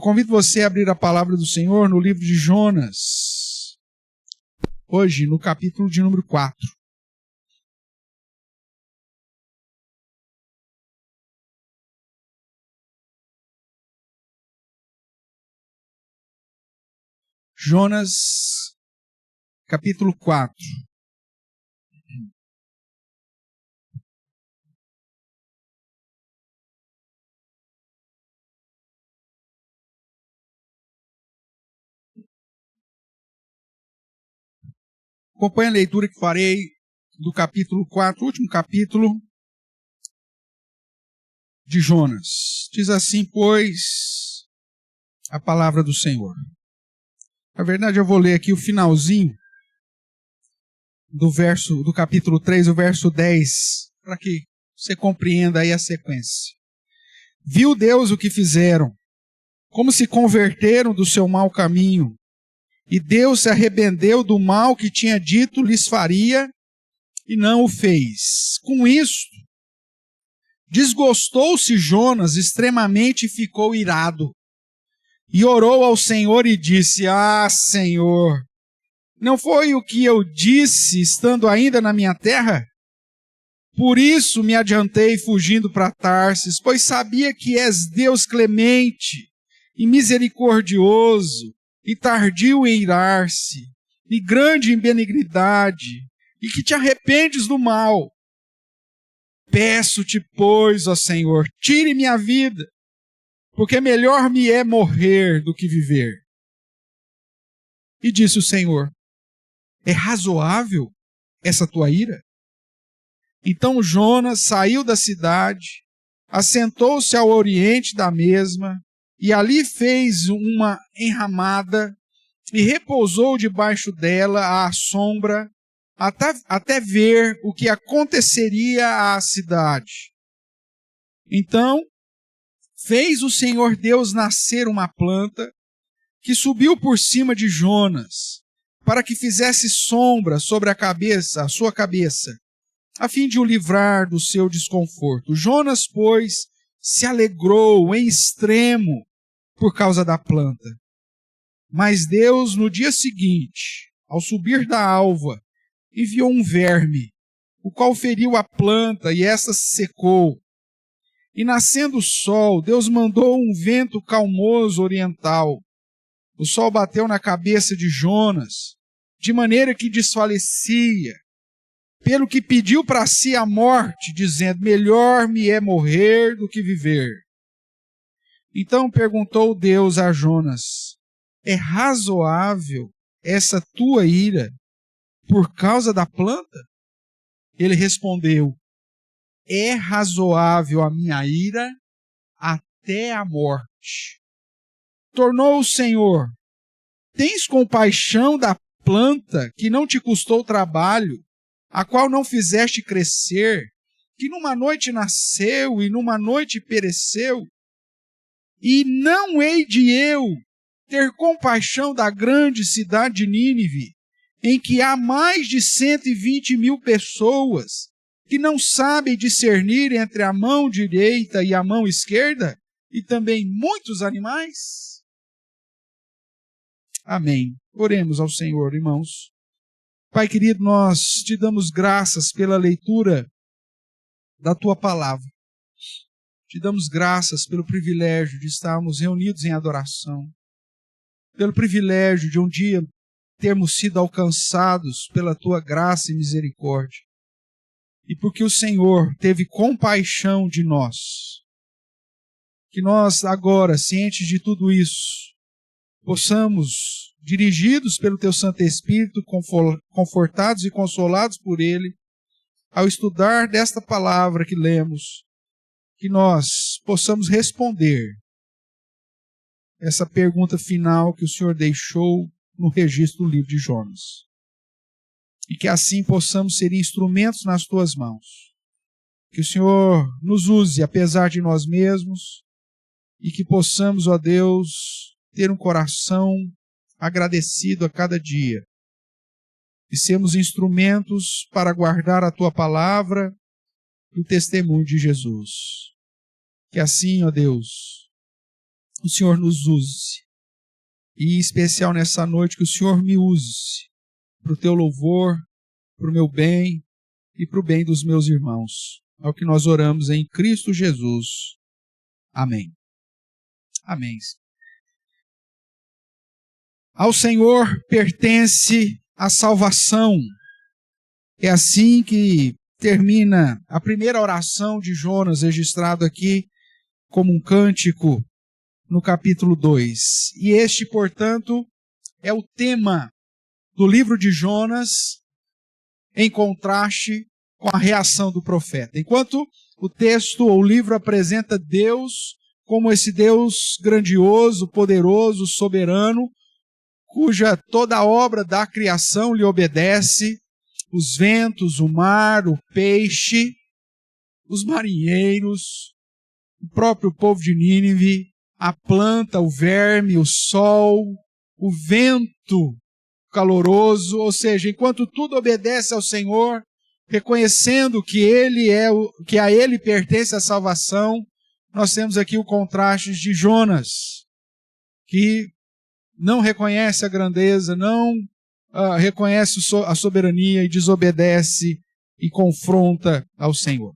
convido você a abrir a palavra do Senhor no livro de Jonas, hoje no capítulo de número 4. Jonas, capítulo 4. Acompanhe a leitura que farei do capítulo 4, último capítulo de Jonas. Diz assim, pois, a palavra do Senhor. Na verdade, eu vou ler aqui o finalzinho do capítulo 3, o verso 10, para que você compreenda aí a sequência. Viu Deus o que fizeram, como se converteram do seu mau caminho, e Deus se arrependeu do mal que tinha dito lhes faria, e não o fez. Com isto, desgostou-se Jonas extremamente e ficou irado. E orou ao Senhor e disse, Senhor, não foi o que eu disse estando ainda na minha terra? Por isso me adiantei fugindo para Tarsis, pois sabia que és Deus clemente e misericordioso, e tardio em irar-se, e grande em benignidade, e que te arrependes do mal. Peço-te, pois, ó Senhor, tire minha vida, porque melhor me é morrer do que viver. E disse o Senhor, é razoável essa tua ira? Então Jonas saiu da cidade, assentou-se ao oriente da mesma, e ali fez uma enramada, e repousou debaixo dela à sombra, até ver o que aconteceria à cidade. Então fez o Senhor Deus nascer uma planta, que subiu por cima de Jonas, para que fizesse sombra sobre a sua cabeça, a fim de o livrar do seu desconforto. Jonas, pois, se alegrou em extremo por causa da planta. Mas Deus, no dia seguinte, ao subir da alva, enviou um verme, o qual feriu a planta e esta se secou. E nascendo o sol, Deus mandou um vento calmoso oriental. O sol bateu na cabeça de Jonas, de maneira que desfalecia, pelo que pediu para si a morte, dizendo, melhor me é morrer do que viver. Então perguntou Deus a Jonas, é razoável essa tua ira por causa da planta? Ele respondeu, é razoável a minha ira até a morte. Tornou o Senhor, tens compaixão da planta que não te custou trabalho, a qual não fizeste crescer, que numa noite nasceu e numa noite pereceu? E não hei de eu ter compaixão da grande cidade de Nínive, em que há mais de 120.000 pessoas que não sabem discernir entre a mão direita e a mão esquerda, e também muitos animais? Amém. Oremos ao Senhor, irmãos. Pai querido, nós te damos graças pela leitura da tua palavra. Te damos graças pelo privilégio de estarmos reunidos em adoração, pelo privilégio de um dia termos sido alcançados pela tua graça e misericórdia, e porque o Senhor teve compaixão de nós, que nós agora, cientes de tudo isso, possamos, dirigidos pelo teu Santo Espírito, confortados e consolados por ele, ao estudar desta palavra que lemos, que nós possamos responder essa pergunta final que o Senhor deixou no registro do livro de Jonas. E que assim possamos ser instrumentos nas tuas mãos. Que o Senhor nos use apesar de nós mesmos e que possamos, ó Deus, ter um coração agradecido a cada dia. E sermos instrumentos para guardar a tua palavra e o testemunho de Jesus. Que assim, ó Deus, o Senhor nos use. E em especial nessa noite, que o Senhor me use para o teu louvor, para o meu bem e para o bem dos meus irmãos. É o que nós oramos em Cristo Jesus. Amém. Amém. Ao Senhor pertence a salvação. É assim que termina a primeira oração de Jonas, registrado aqui como um cântico no capítulo 2. E este, portanto, é o tema do livro de Jonas, em contraste com a reação do profeta. Enquanto o texto ou o livro apresenta Deus como esse Deus grandioso, poderoso, soberano, cuja toda a obra da criação lhe obedece, os ventos, o mar, o peixe, os marinheiros, o próprio povo de Nínive, a planta, o verme, o sol, o vento caloroso, ou seja, enquanto tudo obedece ao Senhor, reconhecendo que que a Ele pertence a salvação, nós temos aqui o contraste de Jonas, que não reconhece a grandeza, não reconhece a soberania e desobedece e confronta ao Senhor.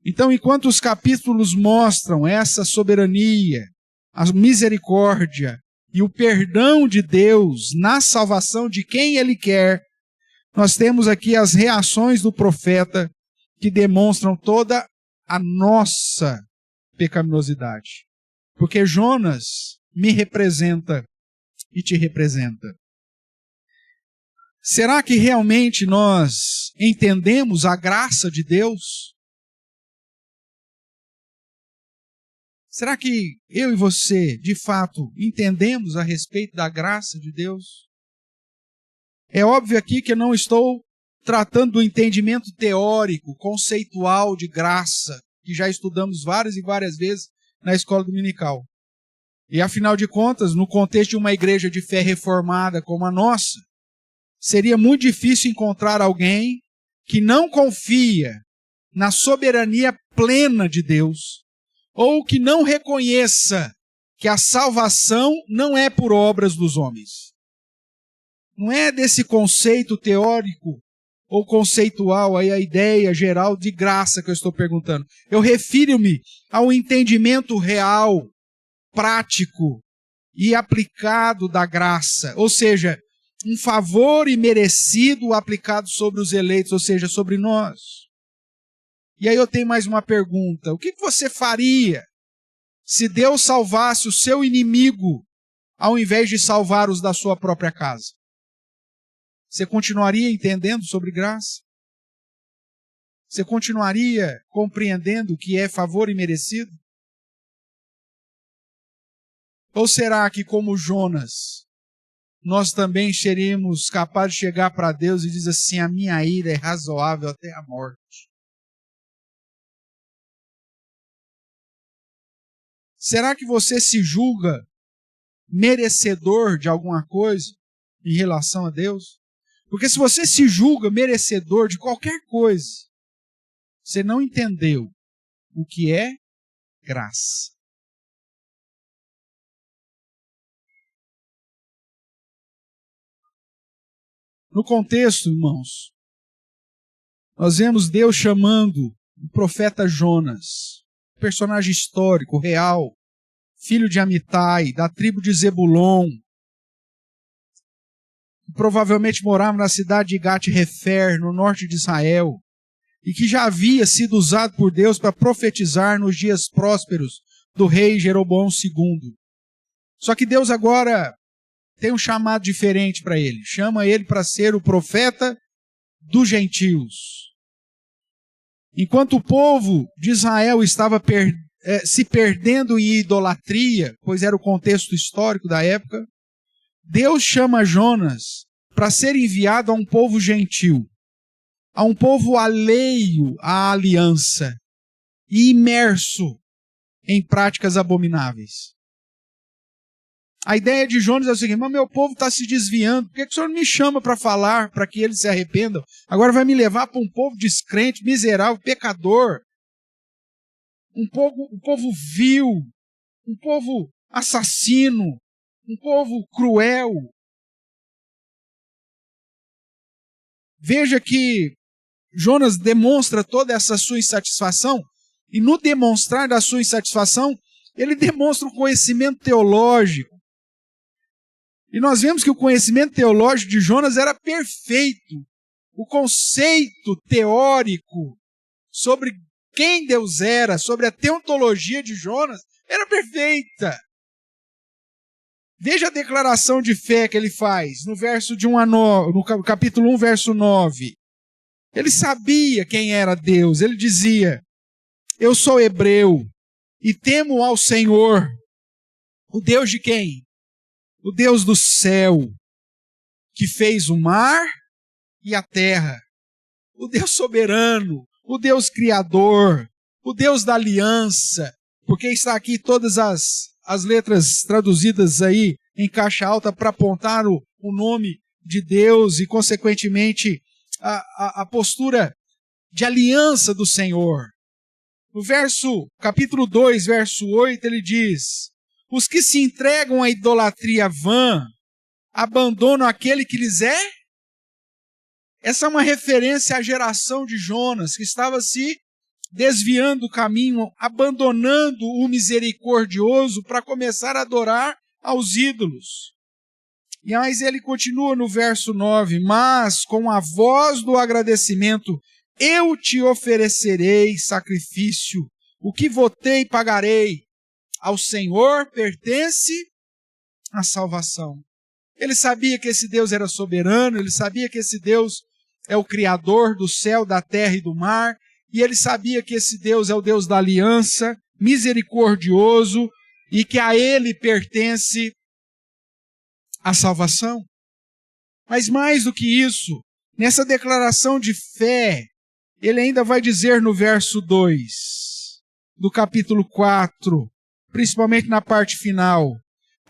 Então, enquanto os capítulos mostram essa soberania, a misericórdia e o perdão de Deus na salvação de quem Ele quer, nós temos aqui as reações do profeta que demonstram toda a nossa pecaminosidade. Porque Jonas me representa e te representa. Será que realmente nós entendemos a graça de Deus? Será que eu e você, de fato, entendemos a respeito da graça de Deus? É óbvio aqui que eu não estou tratando do entendimento teórico, conceitual de graça, que já estudamos várias e várias vezes na escola dominical. E afinal de contas, no contexto de uma igreja de fé reformada como a nossa, seria muito difícil encontrar alguém que não confia na soberania plena de Deus, ou que não reconheça que a salvação não é por obras dos homens. Não é desse conceito teórico ou conceitual, aí a ideia geral de graça que eu estou perguntando. Eu refiro-me ao entendimento real, prático e aplicado da graça, ou seja, um favor imerecido aplicado sobre os eleitos, ou seja, sobre nós. E aí eu tenho mais uma pergunta. O que você faria se Deus salvasse o seu inimigo ao invés de salvar os da sua própria casa? Você continuaria entendendo sobre graça? Você continuaria compreendendo o que é favor imerecido? Ou será que, como Jonas, nós também seríamos capazes de chegar para Deus e dizer assim: a minha ira é razoável até a morte? Será que você se julga merecedor de alguma coisa em relação a Deus? Porque se você se julga merecedor de qualquer coisa, você não entendeu o que é graça. No contexto, irmãos, nós vemos Deus chamando o profeta Jonas, personagem histórico, real, filho de Amitai, da tribo de Zebulon, que provavelmente morava na cidade de Gat-Hefer, no norte de Israel, e que já havia sido usado por Deus para profetizar nos dias prósperos do rei Jeroboão II. Só que Deus agora tem um chamado diferente para ele. Chama ele para ser o profeta dos gentios. Enquanto o povo de Israel estava se perdendo em idolatria, pois era o contexto histórico da época, Deus chama Jonas para ser enviado a um povo gentil, a um povo alheio à aliança e imerso em práticas abomináveis. A ideia de Jonas é o seguinte: mas meu povo está se desviando, por que o Senhor não me chama para falar, para que eles se arrependam? Agora vai me levar para um povo descrente, miserável, pecador, um povo vil, um povo assassino, um povo cruel. Veja que Jonas demonstra toda essa sua insatisfação, e no demonstrar da sua insatisfação, ele demonstra um conhecimento teológico. E nós vemos que o conhecimento teológico de Jonas era perfeito. O conceito teórico sobre quem Deus era, sobre a teontologia de Jonas, era perfeita. Veja a declaração de fé que ele faz no verso de 1 a 9, no capítulo 1, verso 9. Ele sabia quem era Deus. Ele dizia: eu sou hebreu e temo ao Senhor. O Deus de quem? O Deus do céu, que fez o mar e a terra. O Deus soberano, o Deus criador, o Deus da aliança. Porque está aqui todas as letras traduzidas aí em caixa alta para apontar o nome de Deus e, consequentemente, a postura de aliança do Senhor. No capítulo 2, verso 8, ele diz: os que se entregam à idolatria vã abandonam aquele que lhes é. Essa é uma referência à geração de Jonas, que estava se desviando do caminho, abandonando o misericordioso para começar a adorar aos ídolos. E mais ele continua no verso 9: mas com a voz do agradecimento eu te oferecerei sacrifício, o que votei pagarei. Ao Senhor pertence a salvação. Ele sabia que esse Deus era soberano, ele sabia que esse Deus é o Criador do céu, da terra e do mar, e ele sabia que esse Deus é o Deus da aliança, misericordioso, e que a ele pertence a salvação. Mas mais do que isso, nessa declaração de fé, ele ainda vai dizer no verso 2 do capítulo 4, principalmente na parte final: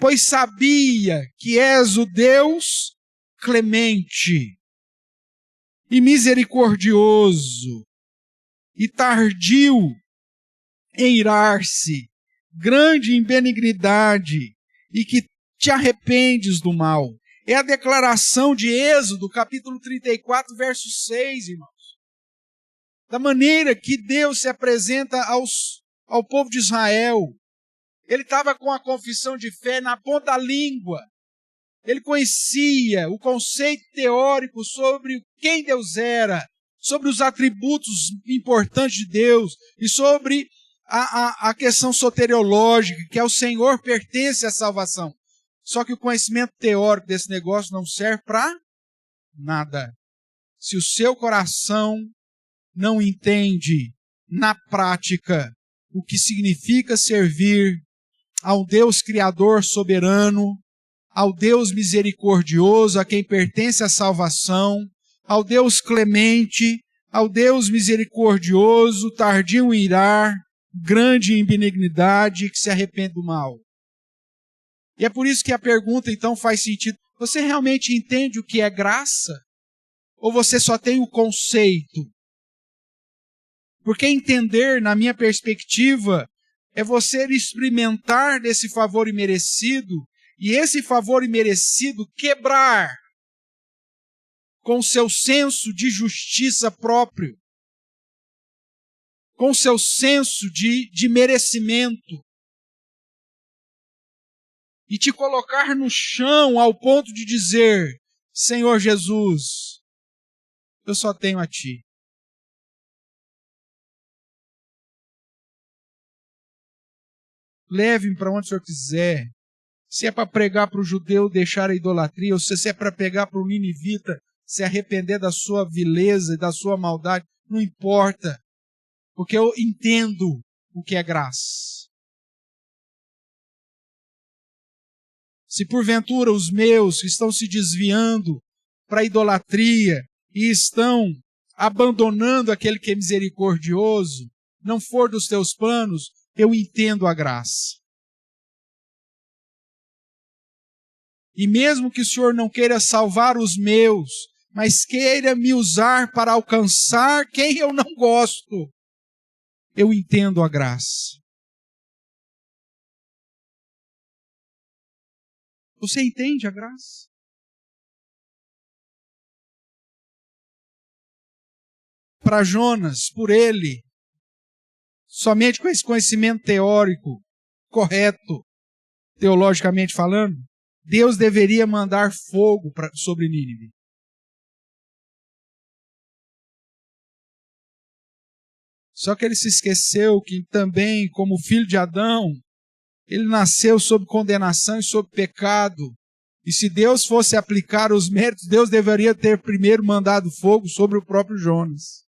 pois sabia que és o Deus clemente e misericordioso e tardio em irar-se, grande em benignidade, e que te arrependes do mal. É a declaração de Êxodo, capítulo 34, verso 6, irmãos. Da maneira que Deus se apresenta ao povo de Israel. Ele estava com a confissão de fé na ponta da língua. Ele conhecia o conceito teórico sobre quem Deus era, sobre os atributos importantes de Deus e sobre a questão soteriológica, que ao Senhor pertence a salvação. Só que o conhecimento teórico desse negócio não serve para nada. Se o seu coração não entende na prática o que significa servir ao Deus Criador soberano, ao Deus misericordioso, a quem pertence a salvação, ao Deus clemente, ao Deus misericordioso, tardio em irar, grande em benignidade, que se arrepende do mal. E é por isso que a pergunta então faz sentido. Você realmente entende o que é graça? Ou você só tem o conceito? Porque entender, na minha perspectiva, é você experimentar desse favor imerecido, e esse favor imerecido quebrar com o seu senso de justiça próprio, com o seu senso de merecimento, e te colocar no chão ao ponto de dizer: Senhor Jesus, eu só tenho a Ti. Leve-me para onde o Senhor quiser. Se é para pregar para o judeu deixar a idolatria, ou se é para pregar para o ninivita se arrepender da sua vileza e da sua maldade, não importa. Porque eu entendo o que é graça. Se porventura os meus que estão se desviando para a idolatria e estão abandonando aquele que é misericordioso, não for dos teus planos, eu entendo a graça. E mesmo que o Senhor não queira salvar os meus, mas queira me usar para alcançar quem eu não gosto, eu entendo a graça. Você entende a graça? Para Jonas, por ele, somente com esse conhecimento teórico correto, teologicamente falando, Deus deveria mandar fogo sobre Nínive. Só que ele se esqueceu que também, como filho de Adão, ele nasceu sob condenação e sob pecado. E se Deus fosse aplicar os méritos, Deus deveria ter primeiro mandado fogo sobre o próprio Jonas.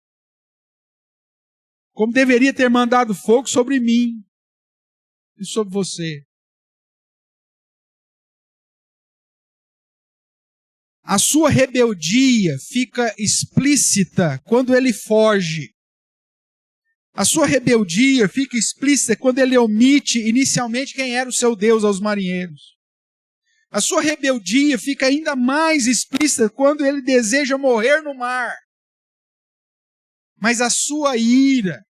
Como deveria ter mandado fogo sobre mim e sobre você. A sua rebeldia fica explícita quando ele foge. A sua rebeldia fica explícita quando ele omite inicialmente quem era o seu Deus aos marinheiros. A sua rebeldia fica ainda mais explícita quando ele deseja morrer no mar. Mas a sua ira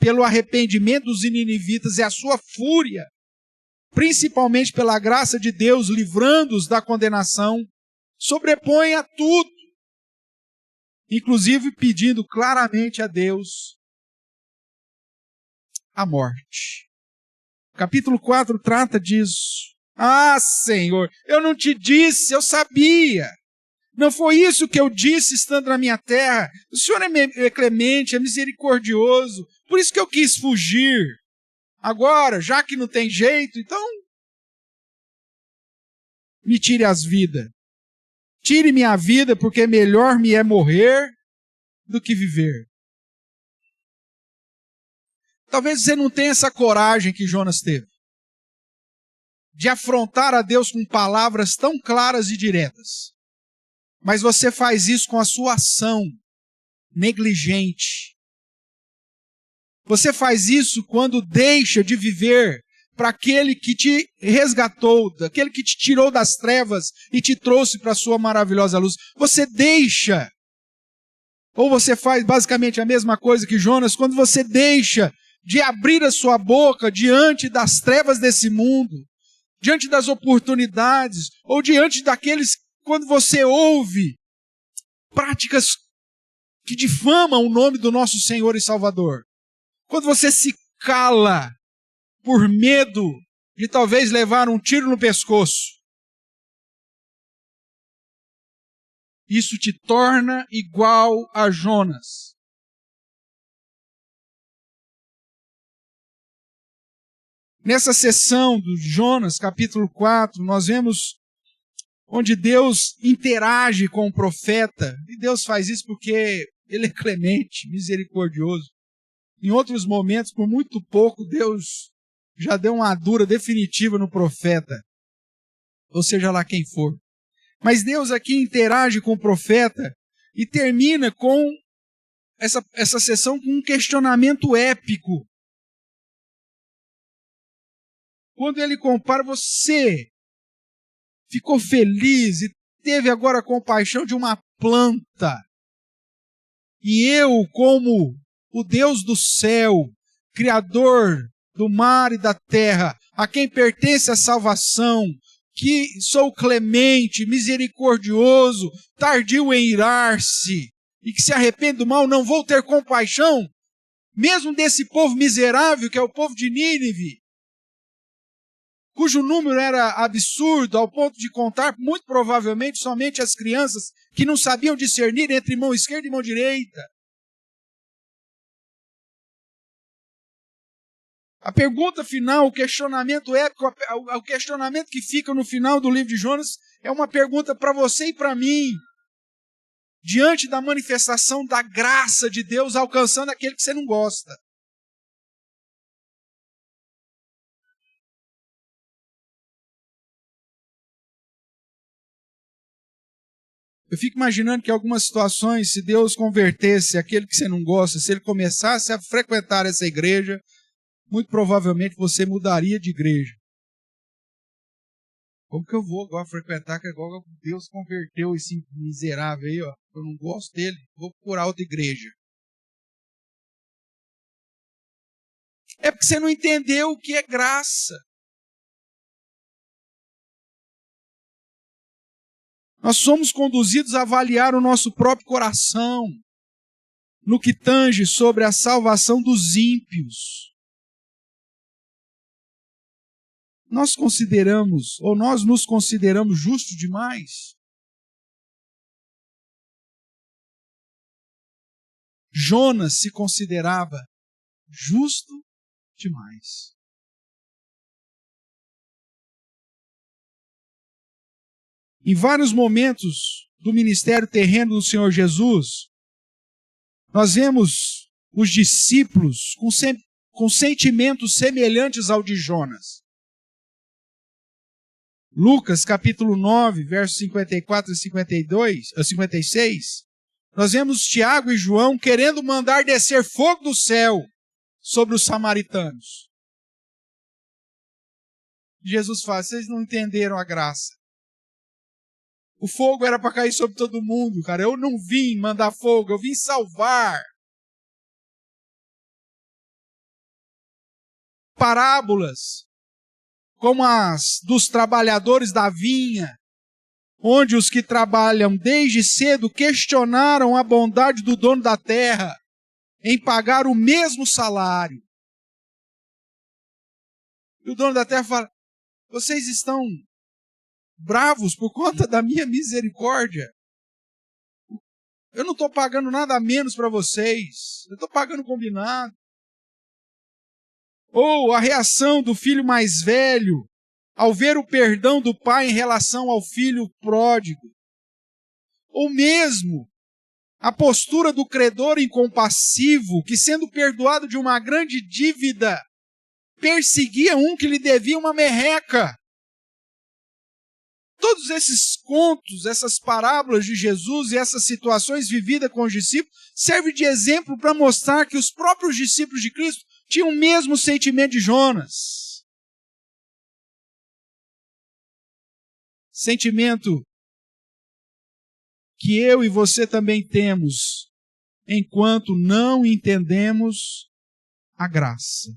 pelo arrependimento dos ninivitas e a sua fúria, principalmente pela graça de Deus livrando-os da condenação, sobrepõe a tudo, inclusive pedindo claramente a Deus a morte. Capítulo 4 trata disso. Ah, Senhor, eu não te disse, eu sabia. Não foi isso que eu disse estando na minha terra. O Senhor é clemente, é misericordioso. Por isso que eu quis fugir. Agora, já que não tem jeito, então me tire as vidas. Tire minha vida, porque melhor me é morrer do que viver. Talvez você não tenha essa coragem que Jonas teve, de afrontar a Deus com palavras tão claras e diretas. Mas você faz isso com a sua ação negligente. Você faz isso quando deixa de viver para aquele que te resgatou, aquele que te tirou das trevas e te trouxe para a sua maravilhosa luz. Você deixa, ou você faz basicamente a mesma coisa que Jonas, quando você deixa de abrir a sua boca diante das trevas desse mundo, diante das oportunidades, ou diante daqueles, quando você ouve práticas que difamam o nome do nosso Senhor e Salvador. Quando você se cala por medo de talvez levar um tiro no pescoço, isso te torna igual a Jonas. Nessa sessão do Jonas, capítulo 4, nós vemos onde Deus interage com o profeta. E Deus faz isso porque Ele é clemente, misericordioso. Em outros momentos, por muito pouco, Deus já deu uma dura definitiva no profeta. Ou seja lá quem for. Mas Deus aqui interage com o profeta e termina com essa sessão com um questionamento épico. Quando ele compara, você ficou feliz e teve agora compaixão de uma planta. E eu, como o Deus do céu, Criador do mar e da terra, a quem pertence a salvação, que sou clemente, misericordioso, tardio em irar-se, e que se arrepende do mal, não vou ter compaixão, mesmo desse povo miserável, que é o povo de Nínive, cujo número era absurdo, ao ponto de contar, muito provavelmente, somente as crianças que não sabiam discernir entre mão esquerda e mão direita. A pergunta final, o questionamento épico, o questionamento que fica no final do livro de Jonas, é uma pergunta para você e para mim. Diante da manifestação da graça de Deus alcançando aquele que você não gosta. Eu fico imaginando que em algumas situações, se Deus convertesse aquele que você não gosta, se ele começasse a frequentar essa igreja, muito provavelmente você mudaria de igreja. Como que eu vou agora frequentar, que agora Deus converteu esse miserável aí, ó? Eu não gosto dele, vou procurar outra igreja. É porque você não entendeu o que é graça. Nós somos conduzidos a avaliar o nosso próprio coração no que tange sobre a salvação dos ímpios. Nós nos consideramos justos demais? Jonas se considerava justo demais. Em vários momentos do ministério terreno do Senhor Jesus, nós vemos os discípulos com sentimentos semelhantes ao de Jonas. Lucas, capítulo 9, versos 54 e 56, nós vemos Tiago e João querendo mandar descer fogo do céu sobre os samaritanos. Jesus fala: vocês não entenderam a graça. O fogo era para cair sobre todo mundo, cara. Eu não vim mandar fogo, eu vim salvar. Parábolas, como as dos trabalhadores da vinha, onde os que trabalham desde cedo questionaram a bondade do dono da terra em pagar o mesmo salário. E o dono da terra fala: vocês estão bravos por conta da minha misericórdia? Eu não estou pagando nada a menos para vocês. Eu estou pagando combinado. Ou a reação do filho mais velho ao ver o perdão do pai em relação ao filho pródigo. Ou mesmo a postura do credor incompassivo, que sendo perdoado de uma grande dívida, perseguia um que lhe devia uma merreca. Todos esses contos, essas parábolas de Jesus e essas situações vividas com os discípulos servem de exemplo para mostrar que os próprios discípulos de Cristo tinham o mesmo sentimento de Jonas. Sentimento que eu e você também temos, enquanto não entendemos a graça.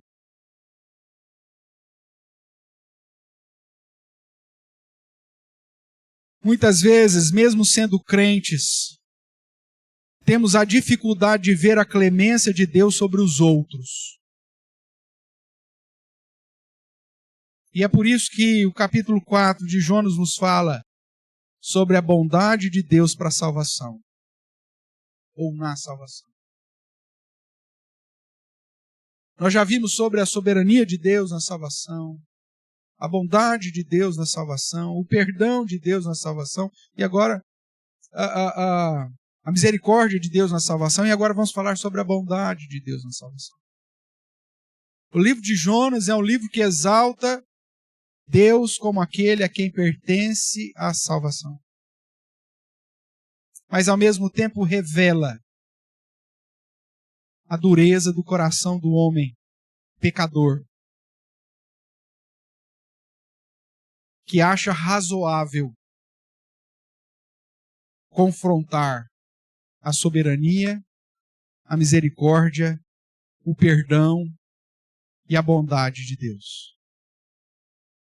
Muitas vezes, mesmo sendo crentes, temos a dificuldade de ver a clemência de Deus sobre os outros. E é por isso que o capítulo 4 de Jonas nos fala sobre a bondade de Deus para a salvação, ou na salvação. Nós já vimos sobre a soberania de Deus na salvação, a bondade de Deus na salvação, o perdão de Deus na salvação, e agora a misericórdia de Deus na salvação, e agora vamos falar sobre a bondade de Deus na salvação. O livro de Jonas é um livro que exalta Deus como aquele a quem pertence a salvação. Mas ao mesmo tempo revela a dureza do coração do homem pecador, que acha razoável confrontar a soberania, a misericórdia, o perdão e a bondade de Deus.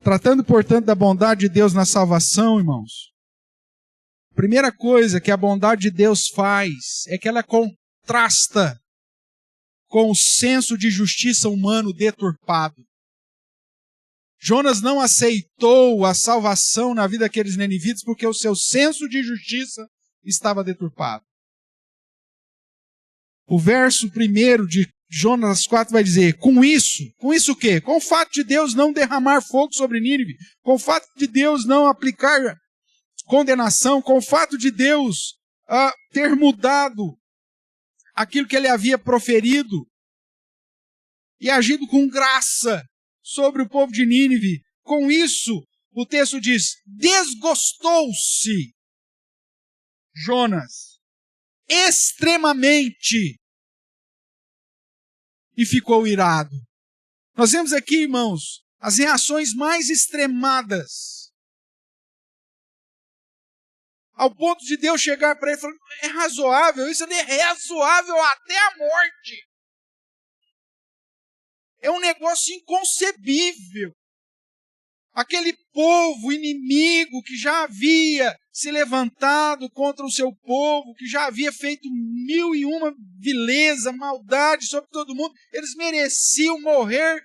Tratando, portanto, da bondade de Deus na salvação, irmãos, a primeira coisa que a bondade de Deus faz é que ela contrasta com o senso de justiça humano deturpado. Jonas não aceitou a salvação na vida daqueles ninivitas porque o seu senso de justiça estava deturpado. O verso 1 de Jonas 4 vai dizer: com isso o quê? Com o fato de Deus não derramar fogo sobre Nínive, com o fato de Deus não aplicar condenação, com o fato de Deus ter mudado aquilo que ele havia proferido e agido com graça sobre o povo de Nínive. Com isso, o texto diz: desgostou-se Jonas extremamente e ficou irado. Nós vemos aqui, irmãos, as reações mais extremadas, ao ponto de Deus chegar para ele e falar: é razoável, isso é razoável até a morte. É um negócio inconcebível. Aquele povo inimigo que já havia se levantado contra o seu povo, que já havia feito 1001 vileza, maldade sobre todo mundo, eles mereciam morrer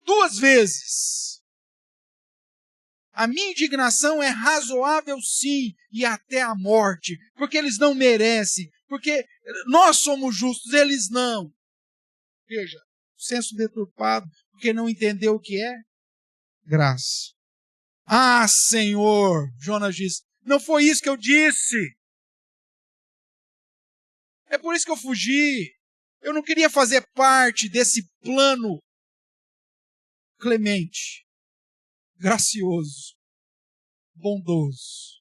2 vezes. A minha indignação é razoável sim, e até a morte, porque eles não merecem, porque nós somos justos, eles não. Veja, senso deturpado, porque não entendeu o que é graça. Ah, Senhor, Jonas disse, não foi isso que eu disse. É por isso que eu fugi. Eu não queria fazer parte desse plano clemente, gracioso, bondoso.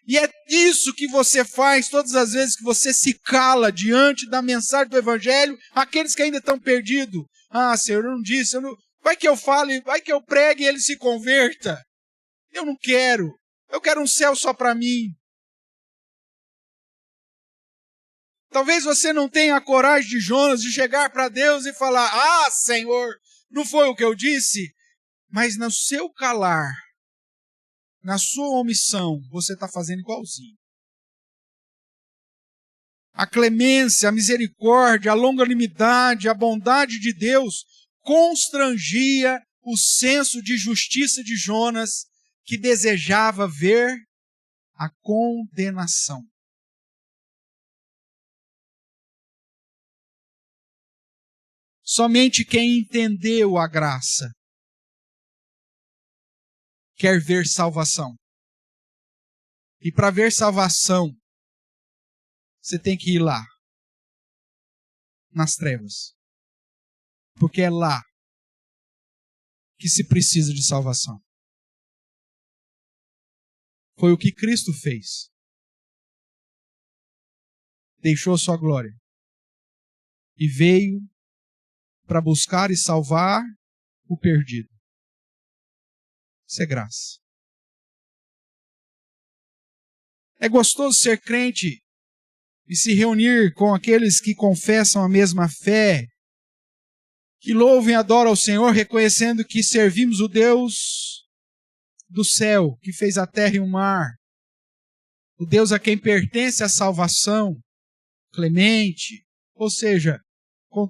E é isso que você faz todas as vezes que você se cala diante da mensagem do Evangelho, aqueles que ainda estão perdidos. Ah, Senhor, eu não disse, vai que eu fale, vai que eu pregue e ele se converta. Eu não quero. Eu quero um céu só para mim. Talvez você não tenha a coragem de Jonas de chegar para Deus e falar, ah, Senhor, não foi o que eu disse? Mas no seu calar, na sua omissão, você está fazendo igualzinho. A clemência, a misericórdia, a longanimidade, a bondade de Deus constrangia o senso de justiça de Jonas, que desejava ver a condenação. Somente quem entendeu a graça quer ver salvação. E para ver salvação, você tem que ir lá, nas trevas. Porque é lá que se precisa de salvação. Foi o que Cristo fez. Deixou sua glória. E veio para buscar e salvar o perdido. Isso é graça. É gostoso ser crente e se reunir com aqueles que confessam a mesma fé, que louvam e adoram ao Senhor, reconhecendo que servimos o Deus do céu, que fez a terra e o mar, o Deus a quem pertence a salvação, clemente, ou seja, com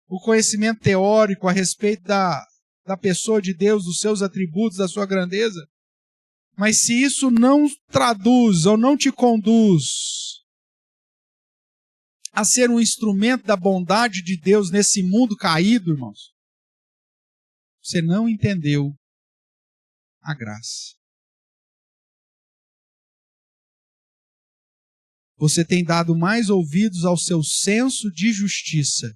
o conhecimento teórico a respeito da pessoa de Deus, dos seus atributos, da sua grandeza. Mas se isso não traduz ou não te conduz a ser um instrumento da bondade de Deus nesse mundo caído, irmãos, você não entendeu a graça. Você tem dado mais ouvidos ao seu senso de justiça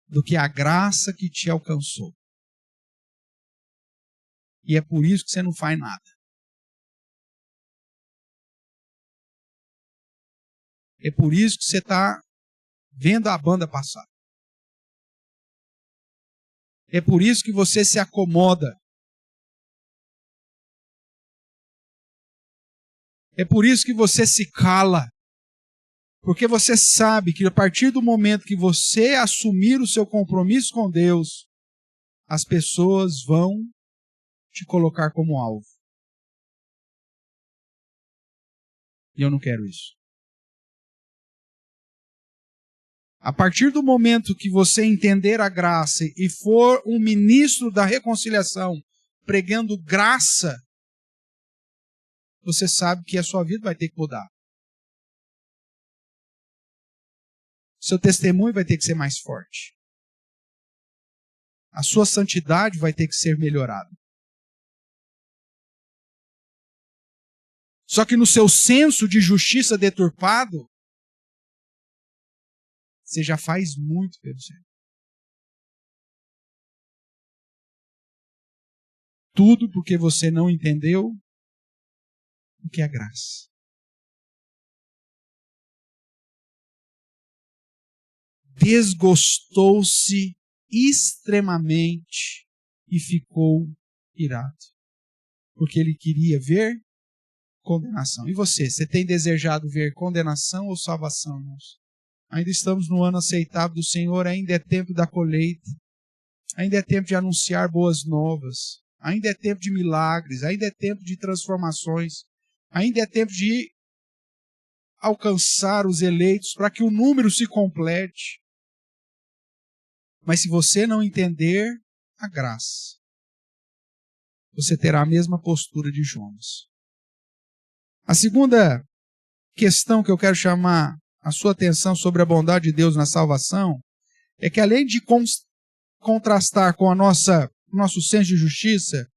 do que a graça que te alcançou. E é por isso que você não faz nada. É por isso que você está vendo a banda passar. É por isso que você se acomoda. É por isso que você se cala. Porque você sabe que a partir do momento que você assumir o seu compromisso com Deus, as pessoas vão te colocar como alvo. E eu não quero isso. A partir do momento que você entender a graça e for um ministro da reconciliação pregando graça, você sabe que a sua vida vai ter que mudar. Seu testemunho vai ter que ser mais forte. A sua santidade vai ter que ser melhorada. Só que no seu senso de justiça deturpado, você já faz muito pelo Senhor. Tudo porque você não entendeu o que é graça. Desgostou-se extremamente e ficou irado. Porque ele queria ver condenação. E você tem desejado ver condenação ou salvação, irmãos? Ainda estamos no ano aceitável do Senhor, ainda é tempo da colheita. Ainda é tempo de anunciar boas novas. Ainda é tempo de milagres. Ainda é tempo de transformações. Ainda é tempo de alcançar os eleitos para que o número se complete. Mas se você não entender a graça, você terá a mesma postura de Jonas. A segunda questão que eu quero chamar a sua atenção sobre a bondade de Deus na salvação é que, além de contrastar com nosso senso de justiça,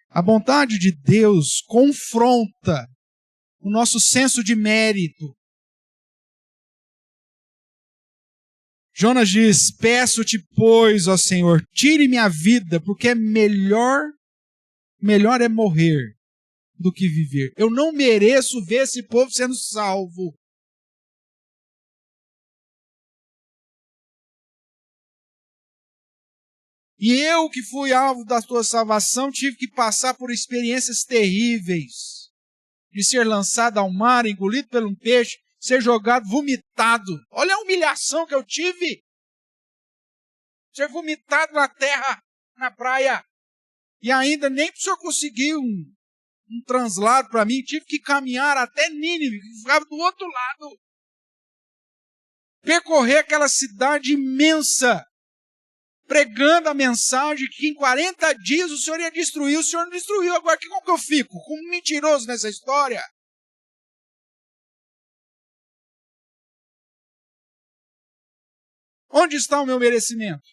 a bondade de Deus confronta o nosso senso de mérito. Jonas diz: peço-te, pois, ó Senhor, tire minha vida, porque é melhor é morrer do que viver. Eu não mereço ver esse povo sendo salvo. E eu, que fui alvo da tua salvação, tive que passar por experiências terríveis. De ser lançado ao mar, engolido por um peixe, ser jogado, vomitado. Olha a humilhação que eu tive. Ser vomitado na terra, na praia. E ainda nem para o senhor conseguir um translado para mim, tive que caminhar até Nínive, que ficava do outro lado. Percorrer aquela cidade imensa, pregando a mensagem que em 40 dias o Senhor ia destruir. O Senhor não destruiu. Agora, como que eu fico? Como um mentiroso nessa história? Onde está o meu merecimento?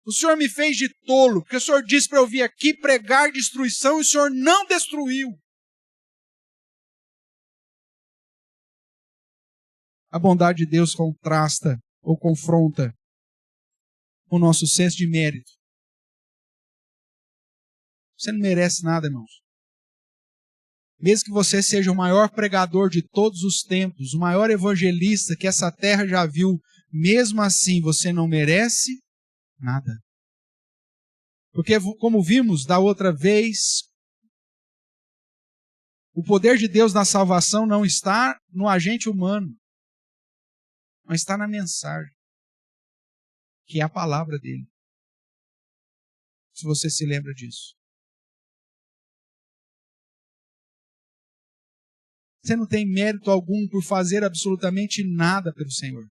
O Senhor me fez de tolo, porque o Senhor disse para eu vir aqui pregar destruição e o Senhor não destruiu. A bondade de Deus contrasta ou confronta o nosso senso de mérito. Você não merece nada, irmãos. Mesmo que você seja o maior pregador de todos os tempos, o maior evangelista que essa terra já viu, mesmo assim você não merece nada. Porque, como vimos da outra vez, o poder de Deus na salvação não está no agente humano, mas está na mensagem, que é a palavra dele. Se você se lembra disso. Você não tem mérito algum por fazer absolutamente nada pelo Senhor.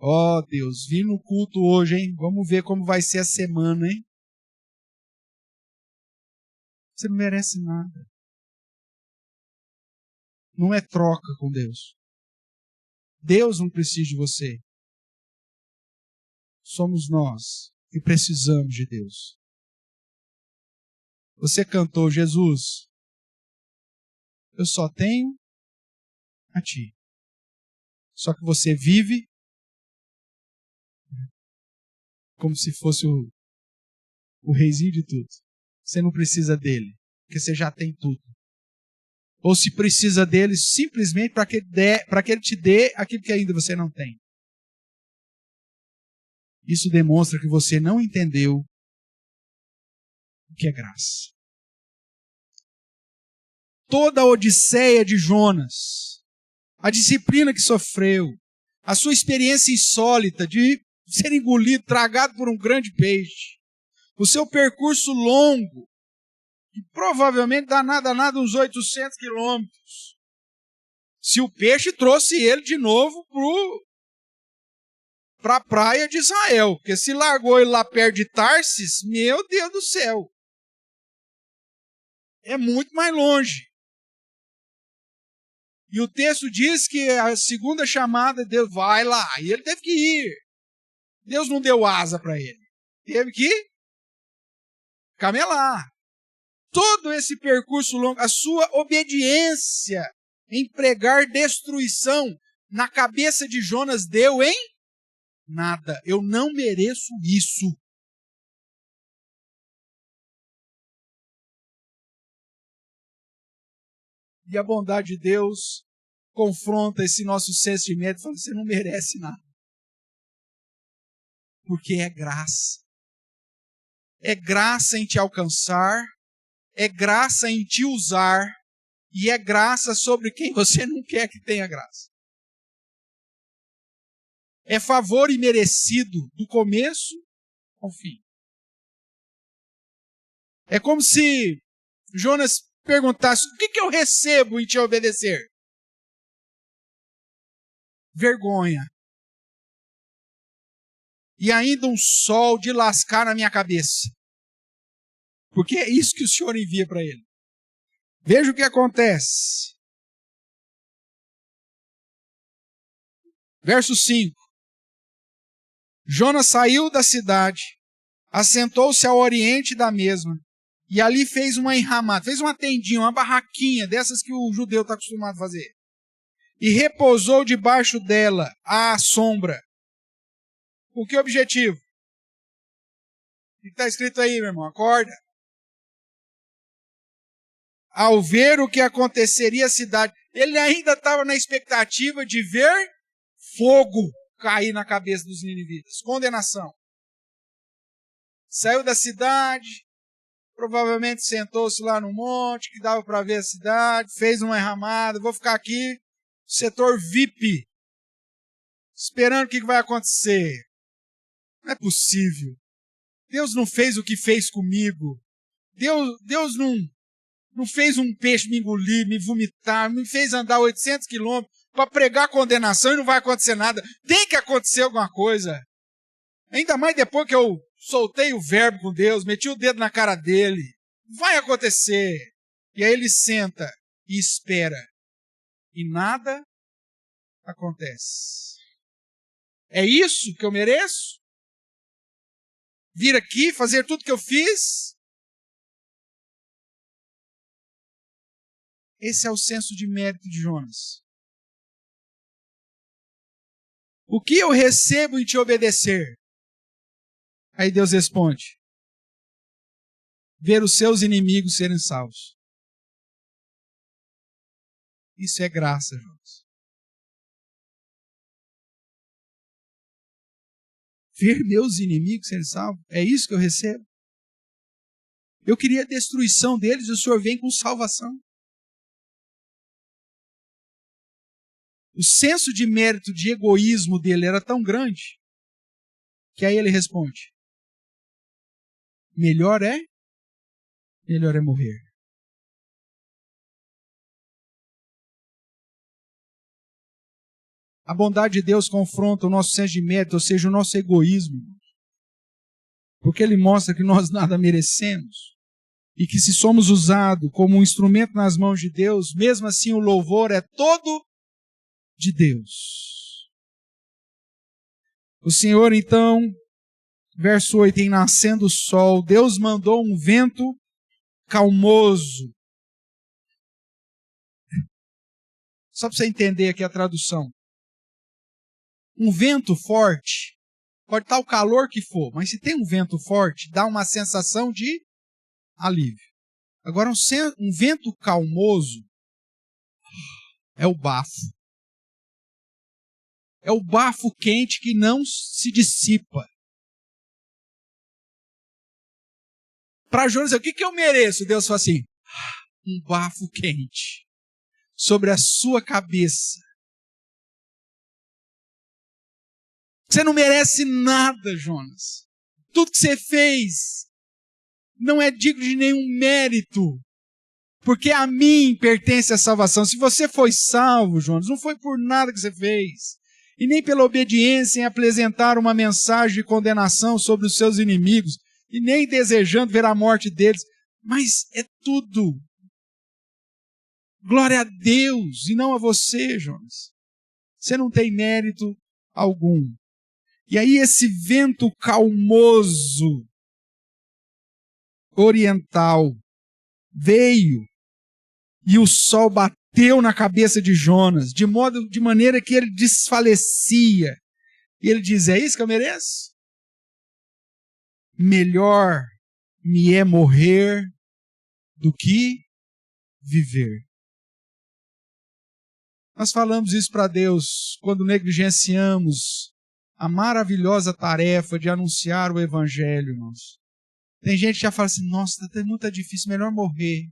Ó Deus, vim no culto hoje, hein? Vamos ver como vai ser a semana, hein? Você não merece nada. Não é troca com Deus. Deus não precisa de você. Somos nós que precisamos de Deus. Você cantou: Jesus, eu só tenho a ti. Só que você vive como se fosse o reizinho de tudo. Você não precisa dele, porque você já tem tudo. Ou se precisa dele simplesmente para que ele te dê aquilo que ainda você não tem. Isso demonstra que você não entendeu o que é graça. Toda a odisseia de Jonas, a disciplina que sofreu, a sua experiência insólita de ser engolido, tragado por um grande peixe, o seu percurso longo, que provavelmente dá nada uns 800 quilômetros. Se o peixe trouxe ele de novo para a praia de Israel, porque se largou ele lá perto de Tarsis, meu Deus do céu, é muito mais longe. E o texto diz que a segunda chamada de Deus, vai lá, e ele teve que ir. Deus não deu asa para ele. Teve que camelar. Todo esse percurso longo, a sua obediência em pregar destruição na cabeça de Jonas deu em nada. Eu não mereço isso. E a bondade de Deus confronta esse nosso senso de mérito, falando: você não merece nada. Porque é graça. É graça em te alcançar, é graça em te usar, E é graça sobre quem você não quer que tenha graça. É favor imerecido do começo ao fim. É como se Jonas perguntasse: o que eu recebo em te obedecer? Vergonha. E ainda um sol de lascar na minha cabeça. Porque é isso que o Senhor envia para ele. Veja o que acontece. Verso 5. Jonas saiu da cidade, assentou-se ao oriente da mesma, e ali fez uma enramada, fez uma tendinha, uma barraquinha, dessas que o judeu está acostumado a fazer. E repousou debaixo dela, à sombra. Com que objetivo? O que está escrito aí, meu irmão? Acorda. Ao ver o que aconteceria à cidade, ele ainda estava na expectativa de ver fogo cair na cabeça dos ninivitas. Condenação. Saiu da cidade, provavelmente sentou-se lá no monte, que dava para ver a cidade, fez uma enramada, vou ficar aqui, setor VIP, esperando o que vai acontecer. Não é possível. Deus não fez o que fez comigo. Deus não fez um peixe me engolir, me vomitar, me fez andar 800 quilômetros para pregar condenação e não vai acontecer nada. Tem que acontecer alguma coisa. Ainda mais depois que eu soltei o verbo com Deus, meti o dedo na cara dele. Vai acontecer. E aí ele senta e espera. E nada acontece. É isso que eu mereço? Vir aqui, fazer tudo que eu fiz? Esse é o senso de mérito de Jonas. O que eu recebo em te obedecer? Aí Deus responde: ver os seus inimigos serem salvos. Isso é graça, Jonas. Ver meus inimigos serem salvos? É isso que eu recebo? Eu queria a destruição deles e o Senhor vem com salvação. O senso de mérito, de egoísmo dele era tão grande que aí ele responde: melhor é morrer. A bondade de Deus confronta o nosso senso de mérito, ou seja, o nosso egoísmo. Porque ele mostra que nós nada merecemos. E que se somos usados como um instrumento nas mãos de Deus, mesmo assim o louvor é todo de Deus. O Senhor, então, verso 8, em nascendo o sol, Deus mandou um vento calmoso. Só para você entender aqui a tradução. Um vento forte, pode estar o calor que for, mas se tem um vento forte, dá uma sensação de alívio. Agora, um vento calmoso é o bafo. É o bafo quente que não se dissipa. Para Jonas, o que eu mereço? Deus fala assim: um bafo quente sobre a sua cabeça. Você não merece nada, Jonas. Tudo que você fez não é digno de nenhum mérito. Porque a mim pertence a salvação. Se você foi salvo, Jonas, não foi por nada que você fez. E nem pela obediência em apresentar uma mensagem de condenação sobre os seus inimigos. E nem desejando ver a morte deles. Mas é tudo. Glória a Deus e não a você, Jonas. Você não tem mérito algum. E aí esse vento calmoso oriental veio e o sol bateu na cabeça de Jonas, de maneira que ele desfalecia. E ele diz: é isso que eu mereço? Melhor me é morrer do que viver. Nós falamos isso para Deus quando negligenciamos a maravilhosa tarefa de anunciar o Evangelho, irmãos. Tem gente que já fala assim: nossa, está muito difícil, melhor morrer.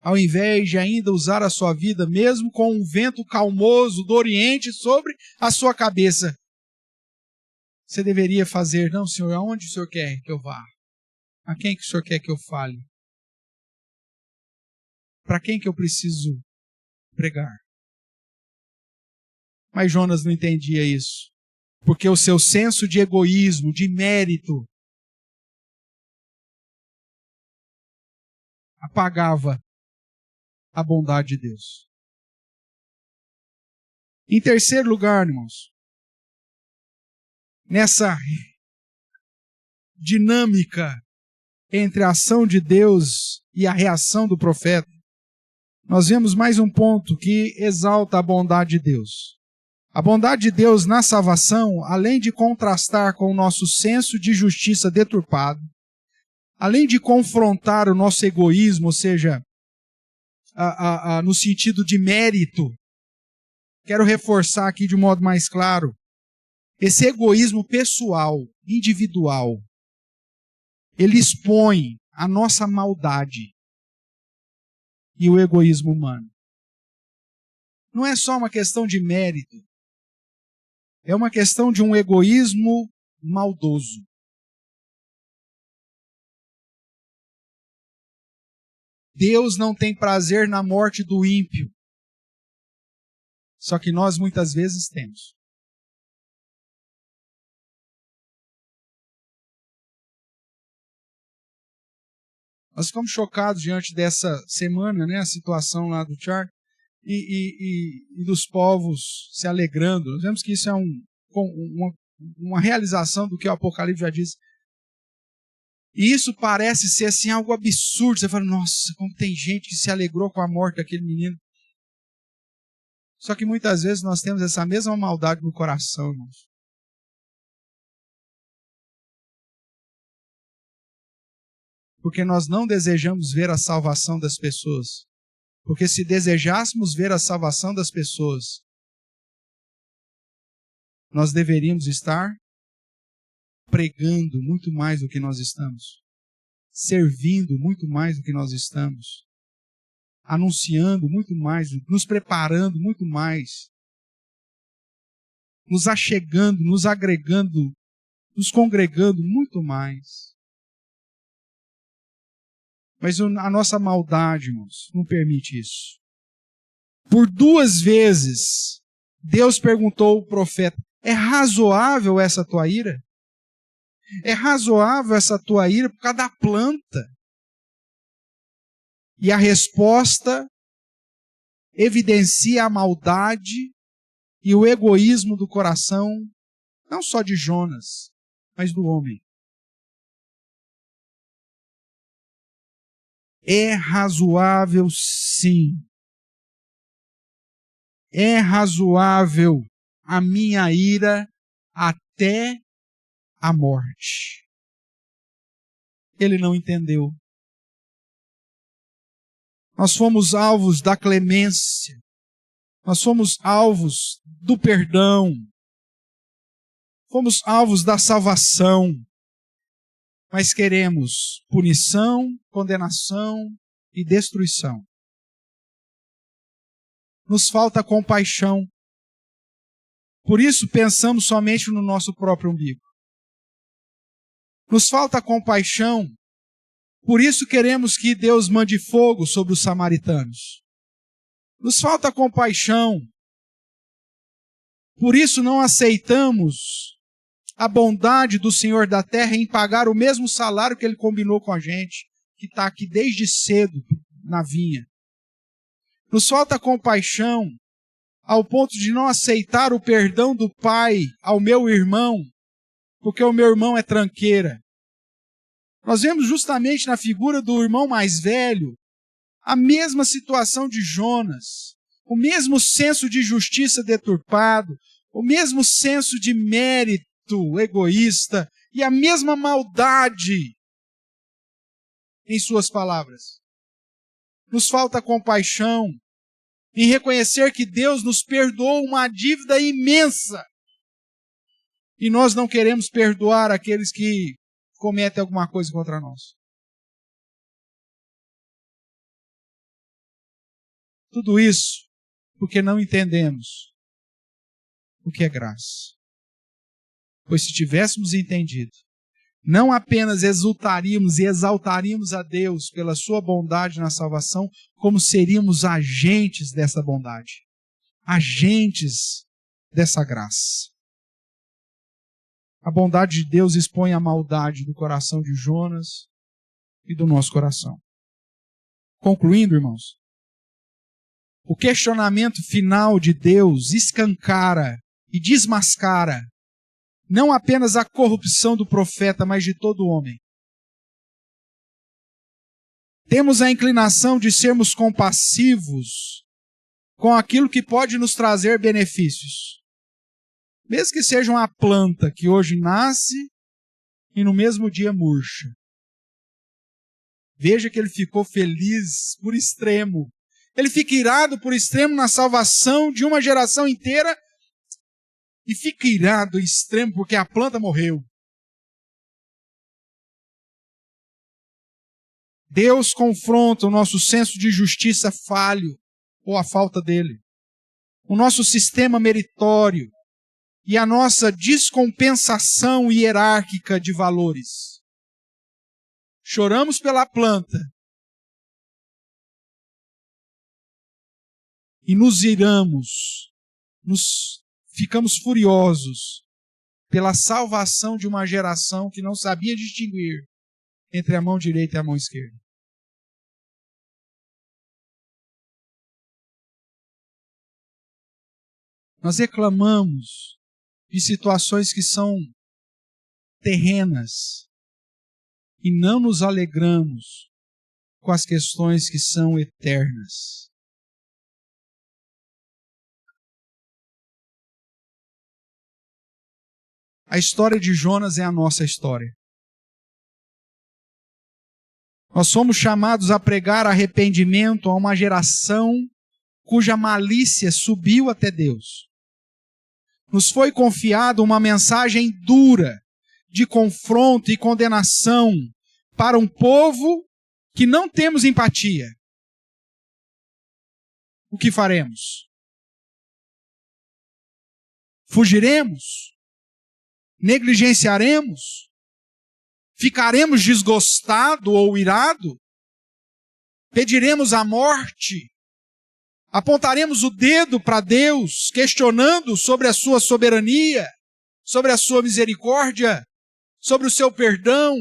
ao invés de ainda usar a sua vida, mesmo com um vento calmoso do Oriente sobre a sua cabeça, você deveria fazer: não, Senhor, aonde o Senhor quer que eu vá? A quem que o Senhor quer que eu fale? Para quem que eu preciso pregar? Mas Jonas não entendia isso, porque o seu senso de egoísmo, de mérito, apagava a bondade de Deus. Em terceiro lugar, irmãos, nessa dinâmica entre a ação de Deus e a reação do profeta, nós vemos mais um ponto que exalta a bondade de Deus. A bondade de Deus na salvação, além de contrastar com o nosso senso de justiça deturpado, além de confrontar o nosso egoísmo, ou seja, no sentido de mérito, quero reforçar aqui de um modo mais claro, esse egoísmo pessoal, individual, ele expõe a nossa maldade e o egoísmo humano. Não é só uma questão de mérito, é uma questão de um egoísmo maldoso. Deus não tem prazer na morte do ímpio, só que nós muitas vezes temos. Nós ficamos chocados diante dessa semana, né, a situação lá do Charles, e dos povos se alegrando. Nós vemos que isso é uma realização do que o Apocalipse já diz. E isso parece ser assim algo absurdo. Você fala: nossa, como tem gente que se alegrou com a morte daquele menino. Só que muitas vezes nós temos essa mesma maldade no coração, irmãos. Porque nós não desejamos ver a salvação das pessoas. Porque se desejássemos ver a salvação das pessoas, nós deveríamos estar pregando muito mais do que nós estamos, servindo muito mais do que nós estamos, anunciando muito mais, nos preparando muito mais, nos achegando, nos agregando, nos congregando muito mais. Mas a nossa maldade, irmãos, não permite isso. Por 2 vezes, Deus perguntou ao profeta: é razoável essa tua ira? É razoável essa tua ira por causa da planta? E a resposta evidencia a maldade e o egoísmo do coração, não só de Jonas, mas do homem. É razoável, sim. É razoável a minha ira até a morte. Ele não entendeu. Nós fomos alvos da clemência. Nós fomos alvos do perdão. Fomos alvos da salvação. Mas queremos punição, condenação e destruição. Nos falta compaixão. Por isso pensamos somente no nosso próprio umbigo. Nos falta compaixão. Por isso queremos que Deus mande fogo sobre os samaritanos. Nos falta compaixão. Por isso não aceitamos a bondade do Senhor da terra em pagar o mesmo salário que Ele combinou com a gente, que está aqui desde cedo na vinha. Nos falta compaixão ao ponto de não aceitar o perdão do Pai ao meu irmão, porque o meu irmão é tranqueira. Nós vemos justamente na figura do irmão mais velho a mesma situação de Jonas, o mesmo senso de justiça deturpado, o mesmo senso de mérito egoísta e a mesma maldade em suas palavras. Nos falta compaixão em reconhecer que Deus nos perdoou uma dívida imensa e nós não queremos perdoar aqueles que cometem alguma coisa contra nós. Tudo isso porque não entendemos o que é graça. Pois se tivéssemos entendido, não apenas exultaríamos e exaltaríamos a Deus pela sua bondade na salvação, como seríamos agentes dessa bondade, agentes dessa graça. A bondade de Deus expõe a maldade do coração de Jonas e do nosso coração. Concluindo, irmãos, o questionamento final de Deus escancara e desmascara não apenas a corrupção do profeta, mas de todo homem. Temos a inclinação de sermos compassivos com aquilo que pode nos trazer benefícios. Mesmo que seja uma planta que hoje nasce e no mesmo dia murcha. Veja que ele ficou feliz por extremo. Ele fica irado por extremo na salvação de uma geração inteira e fica irado em extremo porque a planta morreu. Deus confronta o nosso senso de justiça falho, ou a falta dele, o nosso sistema meritório e a nossa descompensação hierárquica de valores. Choramos pela planta e nos iramos, ficamos furiosos pela salvação de uma geração que não sabia distinguir entre a mão direita e a mão esquerda. Nós reclamamos de situações que são terrenas e não nos alegramos com as questões que são eternas. A história de Jonas é a nossa história. Nós somos chamados a pregar arrependimento a uma geração cuja malícia subiu até Deus. Nos foi confiada uma mensagem dura de confronto e condenação para um povo que não temos empatia. O que faremos? Fugiremos? Negligenciaremos? Ficaremos desgostados ou irados? Pediremos a morte? Apontaremos o dedo para Deus, questionando sobre a sua soberania, sobre a sua misericórdia, sobre o seu perdão,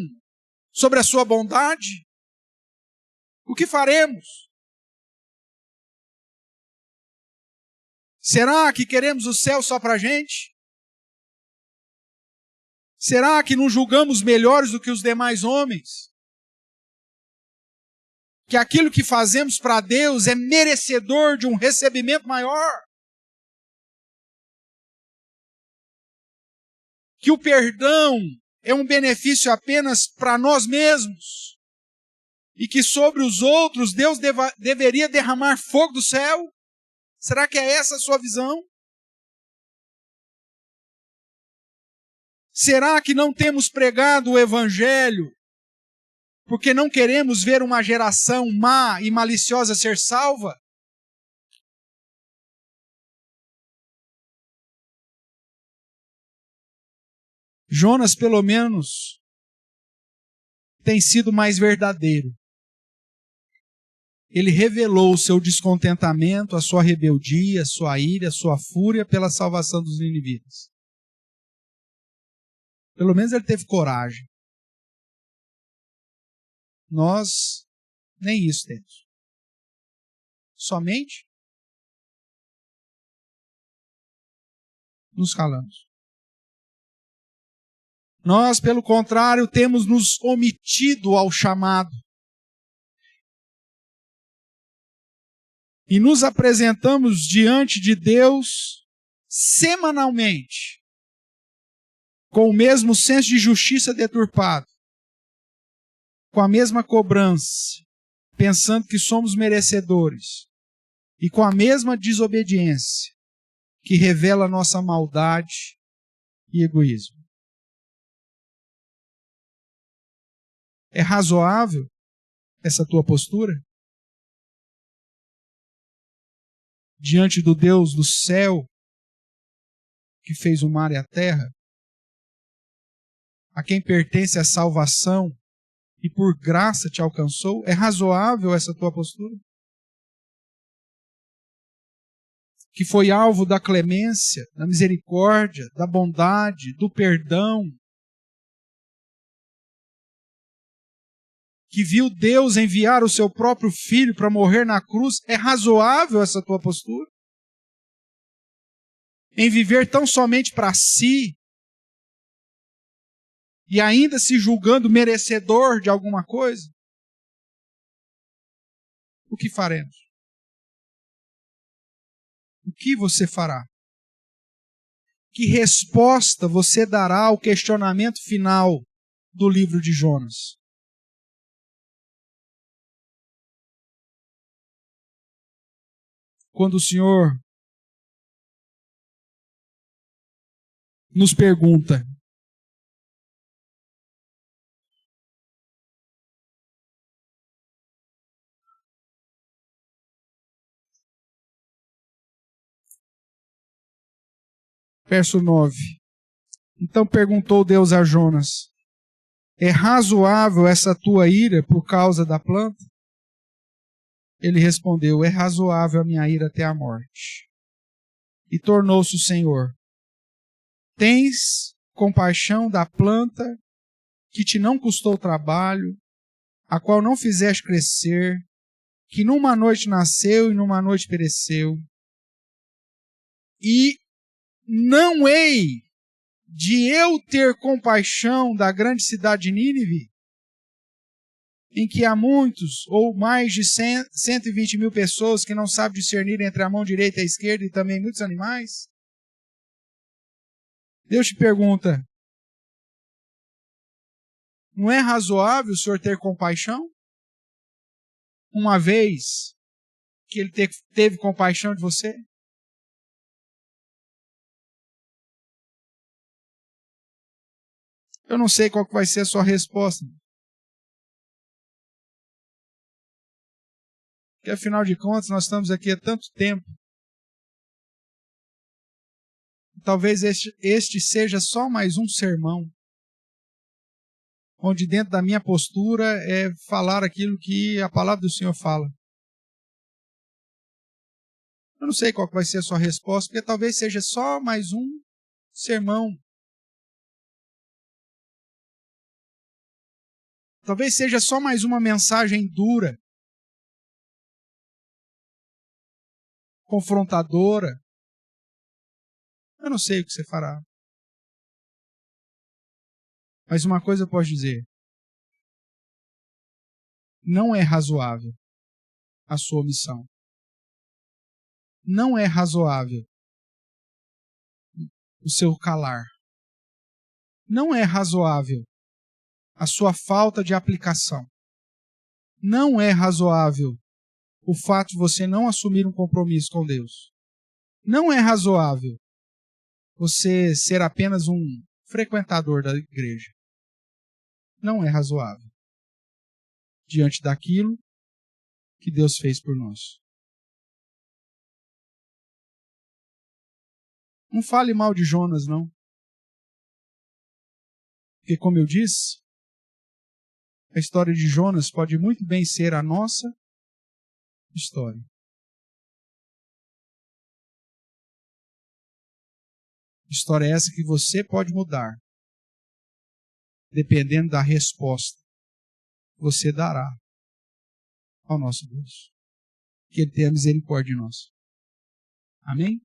sobre a sua bondade? O que faremos? Será que queremos o céu só para a gente? Será que nos julgamos melhores do que os demais homens? Que aquilo que fazemos para Deus é merecedor de um recebimento maior? Que o perdão é um benefício apenas para nós mesmos? E que sobre os outros Deus deveria derramar fogo do céu? Será que é essa a sua visão? Será que não temos pregado o Evangelho porque não queremos ver uma geração má e maliciosa ser salva? Jonas, pelo menos, tem sido mais verdadeiro. Ele revelou o seu descontentamento, a sua rebeldia, a sua ira, a sua fúria pela salvação dos ninivitas. Pelo menos ele teve coragem. Nós nem isso temos. Somente nos calamos. Nós, pelo contrário, temos nos omitido ao chamado. E nos apresentamos diante de Deus semanalmente, com o mesmo senso de justiça deturpado, com a mesma cobrança, pensando que somos merecedores, e com a mesma desobediência, que revela nossa maldade e egoísmo. É razoável essa tua postura? diante do Deus do céu, que fez o mar e a terra, a quem pertence a salvação e por graça te alcançou? É razoável essa tua postura? Que foi alvo da clemência, da misericórdia, da bondade, do perdão, que viu Deus enviar o seu próprio Filho para morrer na cruz, é razoável essa tua postura? Em viver tão somente para si, e ainda se julgando merecedor de alguma coisa? O que faremos? O que você fará? Que resposta você dará ao questionamento final do livro de Jonas? Quando o Senhor nos pergunta: verso 9. Então perguntou Deus a Jonas: é razoável essa tua ira por causa da planta? Ele respondeu: é razoável a minha ira até a morte. E tornou-se o Senhor: tens compaixão da planta que te não custou trabalho, a qual não fizeste crescer, que numa noite nasceu e numa noite pereceu. E não hei de eu ter compaixão da grande cidade de Nínive, em que há muitos, ou mais de 120 mil pessoas que não sabem discernir entre a mão direita e a esquerda, e também muitos animais? Deus te pergunta: não é razoável o Senhor ter compaixão? Uma vez que Ele teve compaixão de você? Eu não sei qual que vai ser a sua resposta. Porque afinal de contas nós estamos aqui há tanto tempo. Talvez este seja só mais um sermão, onde dentro da minha postura é falar aquilo que a palavra do Senhor fala. Eu não sei qual que vai ser a sua resposta, porque talvez seja só mais um sermão. Talvez seja só mais uma mensagem dura, confrontadora. Eu não sei o que você fará. Mas uma coisa eu posso dizer: não é razoável a sua omissão. Não é razoável o seu calar. Não é razoável a sua falta de aplicação. Não é razoável o fato de você não assumir um compromisso com Deus. Não é razoável você ser apenas um frequentador da igreja. Não é razoável diante daquilo que Deus fez por nós. Não fale mal de Jonas, não. Porque, como eu disse, a história de Jonas pode muito bem ser a nossa história. História essa que você pode mudar, dependendo da resposta que você dará ao nosso Deus. Que Ele tenha misericórdia de nós. Amém?